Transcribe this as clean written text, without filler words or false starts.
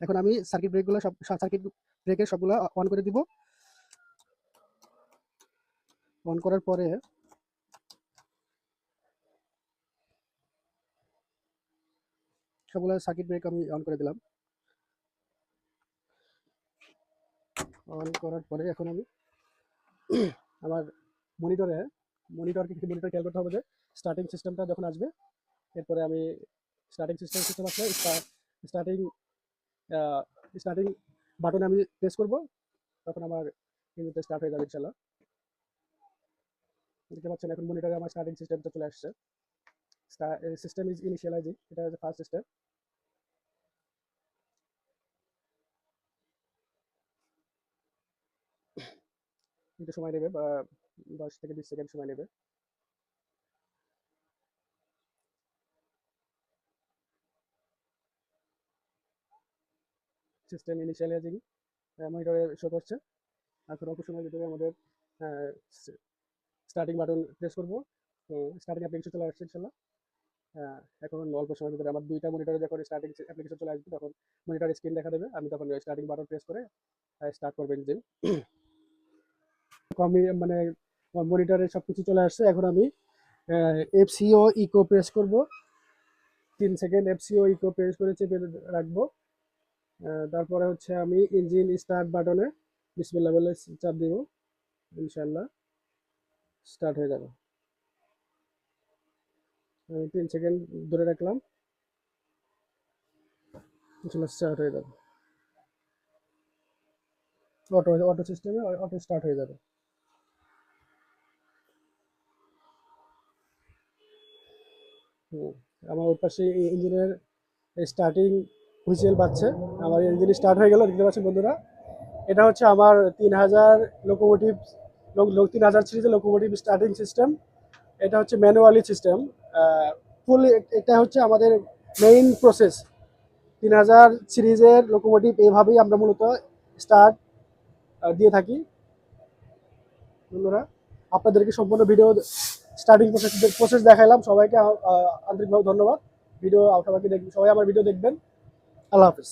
এখন আমি circuit ব্রেকগুলো circuit ব্রেকের সবগুলো অন করে দিব। অন করার পরে সবগুলো সার্কিট ব্রেক আমি অন করে দিলাম। অন করার পরে এখন আমি আমার মনিটর খেয়াল করতে হবে যে স্টার্টিং সিস্টেমটা যখন আসবে, এরপরে আমি সিস্টেম আসলে স্টার্টিং স্টার্টিং বাটনে আমি প্রেস করব, তখন আমার ইঞ্জিনটা স্টার্ট হয়ে যাবে ইনশাল্লাহ। দেখতে পাচ্ছেন এখন মনিটরে আমার স্টার্টিং সিস্টেমটা চলে আসছে। সিস্টেম ইজ ইনিশিয়ালাইজিং, এটা হচ্ছে ফার্স্ট স্টেপ। একটু সময় নেবে, বা 10 থেকে 20 সেকেন্ড সময় নেবে। সিস্টেম ইনিশিয়ালাইজিং মনিটরে শো করছে। এখন অল্প সময়ের ভিতরে আমাদের স্টার্টিং বাটন প্রেস করবো, স্টার্টিং অ্যাপ্লিকেশন চলে আসছে ইনশাল্লাহ। এখন অল্প সময়ের ভিতরে আমার দুইটা মনিটরে যখন স্টার্টিং অ্যাপ্লিকেশন চলে আসবে, তখন মনিটর স্ক্রিন দেখা দেবে, আমি তখন স্টার্টিং বাটন প্রেস করে স্টার্ট করবো ইঞ্জিন। মানে মনিটরে সবকিছু চলে আসছে। এখন আমি এফসিও ইকো প্রেস করব, 3 সেকেন্ড এফসিও ইকো প্রেস করে চেপে রাখবো। তারপরে হচ্ছে আমি ইঞ্জিন স্টার্ট বাটনে বিসমিল্লাহ বলে চাপ দিব, ইনশাল্লাহ স্টার্ট হয়ে যাবে। আমি 3 সেকেন্ড ধরে রাখলাম, ইনশাল্লাহ স্টার্ট হয়ে যাবে। অটো সিস্টেমে অটো স্টার্ট হয়ে যাবে। আমার ওই পাশে ইঞ্জিনের স্টার্টিং হুইসেল বাজছে, আমার ইঞ্জিন স্টার্ট হয়ে গেল। দেখতে পাচ্ছেন বন্ধুরা, এটা হচ্ছে আমার 3000 লোকোমোটিভ 3000 সিরিজের লোকোমোটিভ স্টার্টিং সিস্টেম। এটা হচ্ছে ম্যানুয়ালি সিস্টেম ফুল। এটা হচ্ছে আমাদের মেইন প্রসেস। 3000 সিরিজের লোকোমোটিভ এইভাবেই আমরা মূলত স্টার্ট দিয়ে থাকি। বন্ধুরা, আপনাদেরকে সম্পূর্ণ ভিডিও স্টার্টিং প্রসেস দেখাইলাম। সবাইকে আন্তরিকভাবে ধন্যবাদ। সবাই আমার ভিডিও দেখবেন। আল্লাহ হাফিজ।